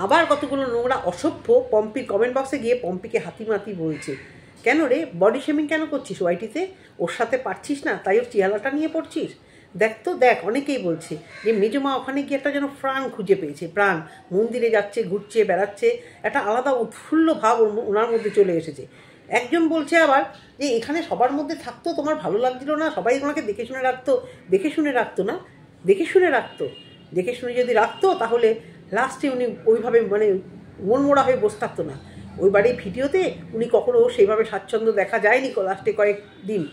আবার কতগুলো নোংরা অসভ্য পম্পির কমেন্ট বক্সে গিয়ে পম্পিকে হাতিমাতি বলছে, কেন রে বডি শেমিং কেন করছিস ওয়াইটিতে? ওর সাথে পারছিস না তাই ওর চেহারাটা নিয়ে পড়ছিস? দেখ তো দেখ, অনেকেই বলছে যে মেজমা ওখানে গিয়ে একটা যেন প্রাণ খুঁজে পেয়েছে, প্রাণ, মন্দিরে যাচ্ছে, ঘুরছে, বেড়াচ্ছে, একটা আলাদা উৎফুল্ল ভাব ওনার মধ্যে চলে এসেছে। একজন বলছে আবার যে এখানে সবার মধ্যে থাকতো, তোমার ভালো লাগছিল না? সবাই ওনাকে দেখে শুনে রাখতো। দেখে শুনে রাখতো না, দেখে শুনে রাখতো। দেখে শুনে যদি রাখতো তাহলে লাস্টে উনি ওইভাবে মানে মনমোড়া হয়ে বসে থাকতো না। ওই বাড়ির ভিডিওতে উনি কখনো সেইভাবে স্বাচ্ছন্দ্য দেখা যায়নি লাস্টে কয়েকদিন।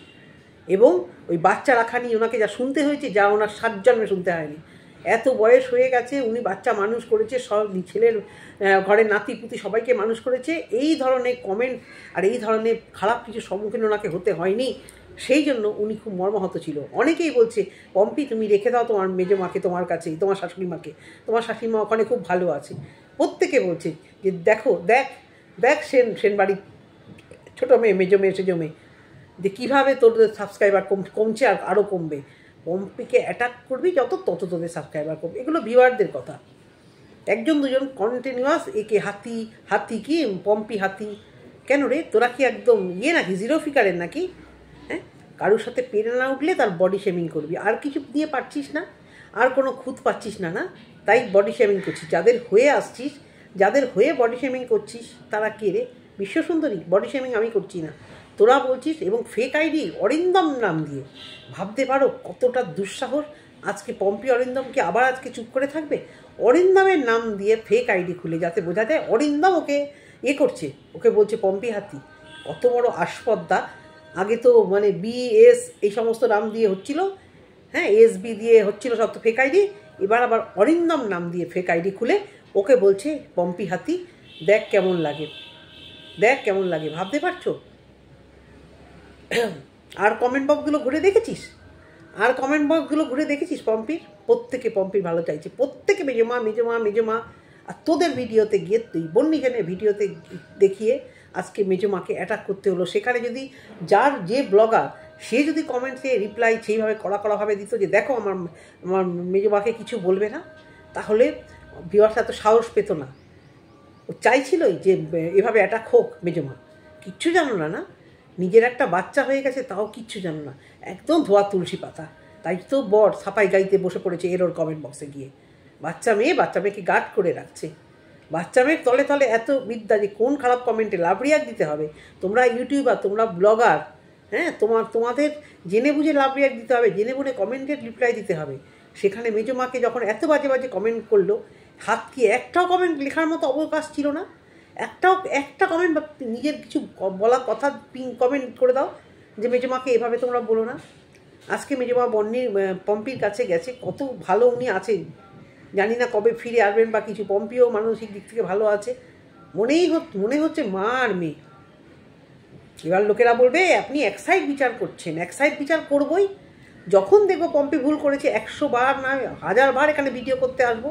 এবং ওই বাচ্চা রাখা নিয়ে ওনাকে যা শুনতে হয়েছে, যা ওনার 7 জন্মে শুনতে হয়নি। এত বয়স হয়ে গেছে, উনি বাচ্চা মানুষ করেছে, সব ছেলের ঘরের নাতি পুতি সবাইকে মানুষ করেছে। এই ধরনের কমেন্ট আর এই ধরনের খারাপ কিছু সম্মুখীন ওনাকে হতে হয়নি, সেই জন্য উনি খুব মর্মাহত ছিল। অনেকেই বলছে, পম্পি তুমি রেখে দাও তোমার মেজো মাকে তোমার কাছেই, তোমার শাশুড়ি মাকে, তোমার শাশুড়ি মা ওখানে খুব ভালো আছে। প্রত্যেকে বলছে যে দেখো দেখ দেখ সেন বাড়ির ছোটো মেয়ে, মেজো মেয়ে, সেজো মেয়ে, যে কীভাবে তোদের সাবস্ক্রাইবার কমছে আর আরও কমবে। পম্পিকে অ্যাটাক করবি যত, তত তোদের সাবস্ক্রাইবার কমবে। এগুলো ভিউয়ারদের কথা। একজন দুজন কন্টিনিউয়াস একে হাতি হাতি কি পম্পি হাতি। কেন রে, তোরা কি একদম নাকি জিরো ফিগারের নাকি? হ্যাঁ, কারোর সাথে পেরে না উঠলে তার বডি শেমিং করবি। আর কিছু দিয়ে পারছিস না, আর কোনো খুঁত পাচ্ছিস না, না তাই বডি শেমিং করছিস। যাদের হয়ে আসছিস, যাদের হয়ে বডি শেমিং করছিস তারা কে রে? বিশ্বসুন্দরী? বডি শেমিং আমি করছি না, তোরা বলছিস। এবং ফেক আইডি অরিন্দম নাম দিয়ে, ভাবতে পারো কতটা দুঃসাহস। আজকে পম্পি অরিন্দমকে আবার আজকে চুপ করে থাকবে? অরিন্দমের নাম দিয়ে ফেক আইডি খুলে, যাতে বোঝা যায় অরিন্দম ওকে করছে, ওকে বলছে পম্পি হাতি। কত বড় আসপদ্দা! আগে তো মানে BS এই সমস্ত নাম দিয়ে হচ্ছিল, হ্যাঁ, SB দিয়ে হচ্ছিল সব তো ফেক আইডি। এবার আবার অরিন্দম নাম দিয়ে ফেক আইডি খুলে ওকে বলছে পম্পি হাতি। দেখ কেমন লাগে, দেখ কেমন লাগে, ভাবতে পারছো? আর কমেন্ট বক্সগুলো ঘুরে দেখেছিস? আর কমেন্ট বক্সগুলো ঘুরে দেখেছিস পম্পির? প্রত্যেকে পম্পির ভালো চাইছে, প্রত্যেকে মেজমা মেজমা মেজমা। আর তোদের ভিডিওতে গিয়ে, তুই বন্নিখানের ভিডিওতে দেখিয়ে আজকে মেজমাকে অ্যাটাক করতে হলো। সেখানে যদি যার যে ব্লগার, সে যদি কমেন্টে রিপ্লাই সেইভাবে কড়াভাবে দিত যে দেখো আমার আমার মেজমাকে কিছু বলবে না, তাহলে ভিউয়ার্সরা এত সাহস পেত না। ও চাইছিলই যে এভাবে অ্যাটাক হোক মেজমা। কিচ্ছু জানো না, না নিজের একটা বাচ্চা হয়ে গেছে তাও কিচ্ছু জানো না, একদম ধোয়া তুলসী পাতা। তাই তো বর ছাপাই গাইতে বসে পড়েছে এরোর কমেন্ট বক্সে গিয়ে। বাচ্চা মেয়েকে গার্ড করে রাখছে। বাচ্চা মেয়ের তলে তলে এত বিদ্যা যে কোন খারাপ কমেন্টে লাভ রিয়াক্ট দিতে হবে। তোমরা ইউটিউবার, তোমরা ব্লগার, হ্যাঁ, তোমাদের জেনে বুঝে লাভ রিয়াক্ট দিতে হবে, জেনে বুঝে কমেন্টের রিপ্লাই দিতে হবে। সেখানে মেজমাকে যখন এত বাজে বাজে কমেন্ট করলো, হাত কি একটাও কমেন্ট লেখার মতো অবকাশ ছিল না? একটা কমেন্ট বা নিজের কিছু বলা কথা কমেন্ট করে দাও যে মেজমাকে এভাবে তোমরা বলো না। আজকে মেজমা বন্নির পম্পির কাছে গেছে, কত ভালো উনি আছেন, জানি না কবে ফিরে আসবেন বা কিছু। পম্পিও মানসিক দিক থেকে ভালো আছে, মনে হচ্ছে মা আর মেয়ে। এবার লোকেরা বলবে আপনি এক সাইড বিচার করছেন। এক সাইড বিচার করবই, যখন দেখবো পম্পি ভুল করেছে 100 বার না 1000 বার এখানে ভিডিও করতে আসবো।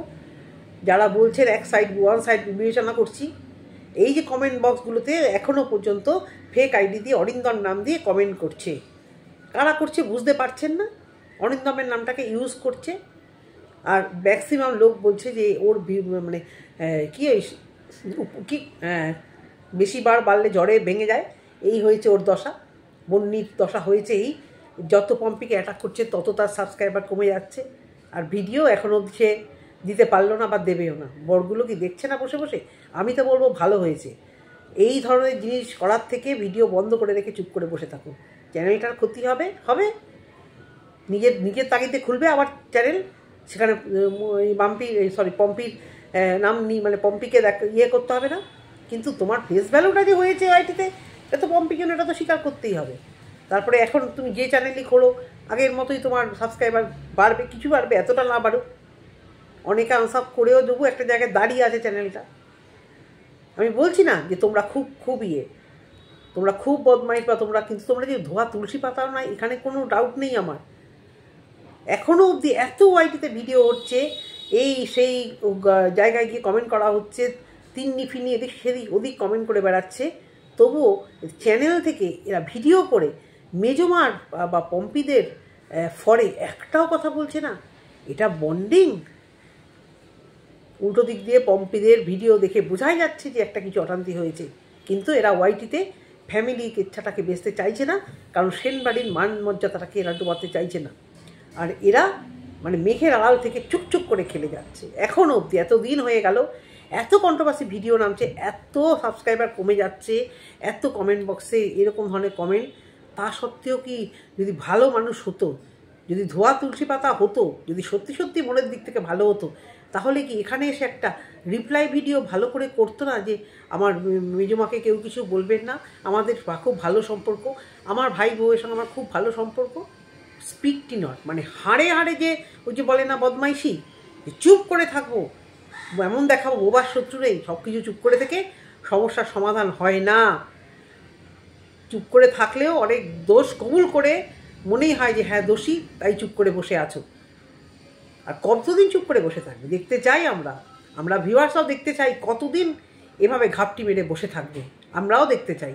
যারা বলছেন ওয়ান সাইড বিবেচনা করছি, এই যে কমেন্ট বক্সগুলোতে এখনও পর্যন্ত ফেক আইডি দিয়ে অরিন্দম নাম দিয়ে কমেন্ট করছে, কারা করছে বুঝতে পারছেন না? অরিন্দমের নামটাকে ইউজ করছে। আর ম্যাক্সিমাম লোক বলছে যে ওর মানে কি বেশিবার বাড়লে জ্বরে ভেঙে যায়, এই হয়েছে ওর দশা। বন্নির দশা হয়েছে এই, যত পম্পিকে অ্যাটাক করছে তত তার সাবস্ক্রাইবার কমে যাচ্ছে। আর ভিডিও এখনও সে দিতে পারলো না বা দেবেও না। বরগুলো কি দেখছে না বসে বসে? আমি তো বলবো ভালো হয়েছে। এই ধরনের জিনিস করার থেকে ভিডিও বন্ধ করে রেখে চুপ করে বসে থাকুন। চ্যানেলটার ক্ষতি হবে, নিজের তাগিদে খুলবে আবার চ্যানেল, সেখানে পম্পির নাম মানে পম্পিকে করতে হবে না। কিন্তু তোমার ফেস ভ্যালুটা যে হয়েছে আইটিতে, এটা তো পম্পির জন্য এটা তো স্বীকার করতেই হবে। তারপরে এখন তুমি যে চ্যানেলই খোলো আগের মতোই তোমার সাবস্ক্রাইবার বাড়বে, কিছু বাড়বে, এতটা না বাড়ুক। অনেকে আনসাব করেও দেবো, একটা জায়গায় দাঁড়িয়ে আছে চ্যানেলটা। আমি বলছি না যে তোমরা খুব তোমরা খুব বদমাইশ বা কিন্তু তোমরা যে ধোয়া তুলসী পাতাও না, এখানে কোনো ডাউট নেই আমার। এখনও অবধি এত ওয়াইটিতে ভিডিও হচ্ছে, এই সেই জায়গায় গিয়ে কমেন্ট করা হচ্ছে, তিন্নি ফিনি এদিক সেদিক ওদিক কমেন্ট করে বেড়াচ্ছে, তবুও চ্যানেল থেকে এরা ভিডিও করে মেজমার বা পম্পিদের ফরে একটাও কথা বলছে না। এটা বন্ডিং, উল্টো দিক দিয়ে পম্পিদের ভিডিও দেখে বোঝাই যাচ্ছে যে একটা কিছু অশান্তি হয়েছে, কিন্তু এরা ওয়াইটিতে ফ্যামিলি ইচ্ছাটাকে বেচতে চাইছে না, কারণ সেনবাড়ির মান মর্যাদাটাকে এরা ডোবাতে চাইছে না। আর এরা মানে মেঘের আড়াল থেকে চুপচুপ করে খেলে যাচ্ছে এখনও অবধি। এত দিন হয়ে গেল, এত কন্ট্রোভার্সি ভিডিও নামছে, এত সাবস্ক্রাইবার কমে যাচ্ছে, এত কমেন্ট বক্সে এরকম ধরনের কমেন্ট, তা সত্ত্বেও কি যদি ভালো মানুষ হতো, যদি ধোয়া তুলসী পাতা হতো, যদি সত্যি সত্যি মনের দিক থেকে ভালো হতো, তাহলে কি এখানে এসে একটা রিপ্লাই ভিডিও ভালো করে করতো না যে আমার মেজমাকে কেউ কিছু বলবেন না, আমাদের খুব ভালো সম্পর্ক, আমার ভাই বউয়ের সঙ্গে আমার খুব ভালো সম্পর্ক। স্পিকটি নট, মানে হাড়ে হাড়ে যে ওই যে বলে না বদমাইশি, যে চুপ করে থাকবো, এমন দেখাবো বোবার শত্রু নেই, সব কিছু চুপ করে থেকে সমস্যার সমাধান হয় না। চুপ করে থাকলেও অনেক দোষ কবুল করে মনেই হয় যে হ্যাঁ দোষী, তাই চুপ করে বসে আছো। আর কতদিন চুপ করে বসে থাকবে দেখতে চাই আমরা ভিউয়ার্সরাও দেখতে চাই, কতদিন এভাবে ঘাপটি মেরে বসে থাকবে আমরাও দেখতে চাই,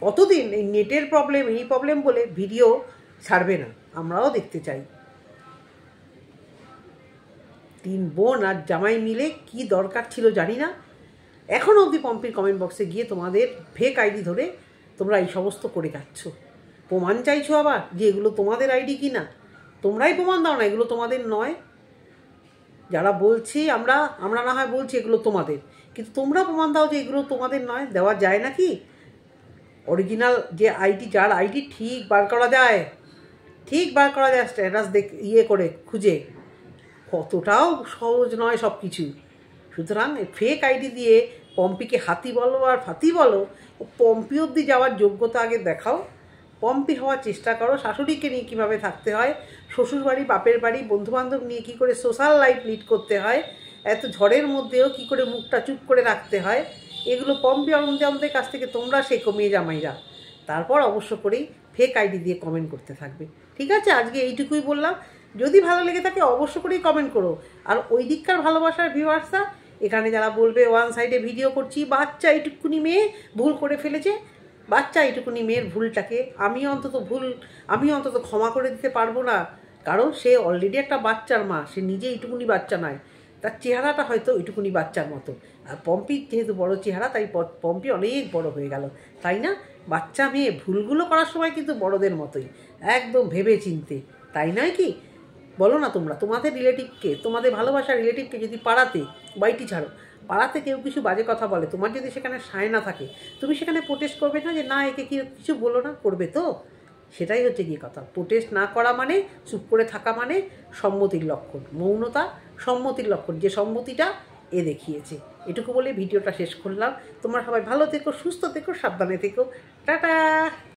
কতদিন এই নেটের প্রবলেম এই প্রবলেম বলে ভিডিও ছাড়বে না, আমরাও দেখতে চাই। 3 বোন আর জামাই মিলে কি দরকার ছিল জানি না, এখনও অবধি পম্পির কমেন্ট বক্সে গিয়ে তোমাদের ফেক আইডি ধরে তোমরা এই সমস্ত করে যাচ্ছ, প্রমাণ চাইছো আবার যে এগুলো তোমাদের আইডি কি না। তোমরাই প্রমাণ দাও না এগুলো তোমাদের নয়। যারা বলছি আমরা না হয় বলছি এগুলো তোমাদের, কিন্তু তোমরা প্রমাণ দাও যে এগুলো তোমাদের নয়। দেওয়া যায় নাকি? অরিজিনাল যে আইডি, যার আইডি ঠিক বার করা যায় স্ট্যাটাস করে খুঁজে, কতটাও সহজ নয় সব কিছু। সুতরাং ফেক আইডি দিয়ে পম্পিকে হাতি বলো আর ফাতি বলো, পম্পি অবধি যাওয়ার যোগ্যতা আগে দেখাও, পম্পি হওয়ার চেষ্টা করো। শাশুড়িকে নিয়ে কীভাবে থাকতে হয়, শ্বশুরবাড়ি বাপের বাড়ি বন্ধুবান্ধব নিয়ে কী করে সোশ্যাল লাইফ লিড করতে হয়, এত ঝড়ের মধ্যেও কী করে মুখটা চুপ করে রাখতে হয়, এগুলো পম্পি অরুণদের কাছ থেকে তোমরা শেখো মেয়ে জামাইরা। তারপর অবশ্য করেই ফেক আইডি দিয়ে কমেন্ট করতে থাকবে। ঠিক আছে, আজকে এইটুকুই বললাম। যদি ভালো লেগে থাকে অবশ্য করেই কমেন্ট করো। আর ওই দিককার ভালোবাসার ভিউয়ার্সরা এখানে যারা বলবে ওয়ান সাইডে ভিডিও করছি, বাচ্চা এইটুকুনি মেয়ে ভুল করে ফেলেছে, বাচ্চা এইটুকুনি মেয়ের ভুলটাকে আমি অন্তত ক্ষমা করে দিতে পারবো না, কারণ সে অলরেডি একটা বাচ্চার মা, সে নিজে এইটুকুনি বাচ্চা নয়, তার চেহারাটা হয়তো এইটুকুনি বাচ্চার মতো। আর পম্পির যেহেতু বড় চেহারা, তাই পম্পি অনেক বড় হয়ে গেল, তাই না? বাচ্চা মেয়ে ভুলগুলো করার সময় কিন্তু বড়দের মতোই, একদম ভেবে চিনতে, তাই নয় কি? বলো না তোমরা তোমাদের রিলেটিভকে, তোমাদের ভালোবাসার রিলেটিভকে যদি পাড়াতে, বাইটি ছাড়ো, পাড়াতে কেউ কিছু বাজে কথা বলে, তোমার যদি সেখানে সায় না থাকে, তুমি সেখানে প্রোটেস্ট করবে না যে না একে কিছু বলো না, করবে তো? সেটাই হচ্ছে কি কথা। প্রোটেস্ট না করা মানে, চুপ করে থাকা মানে সম্মতির লক্ষণ। মৌনতা সম্মতির লক্ষণ, যে সম্মতিটা এ দেখিয়েছে। এটুকু বলে ভিডিওটা শেষ করলাম। তোমরা সবাই ভালো থেকো, সুস্থ থেকো, সাবধানে থেকো। টাটা।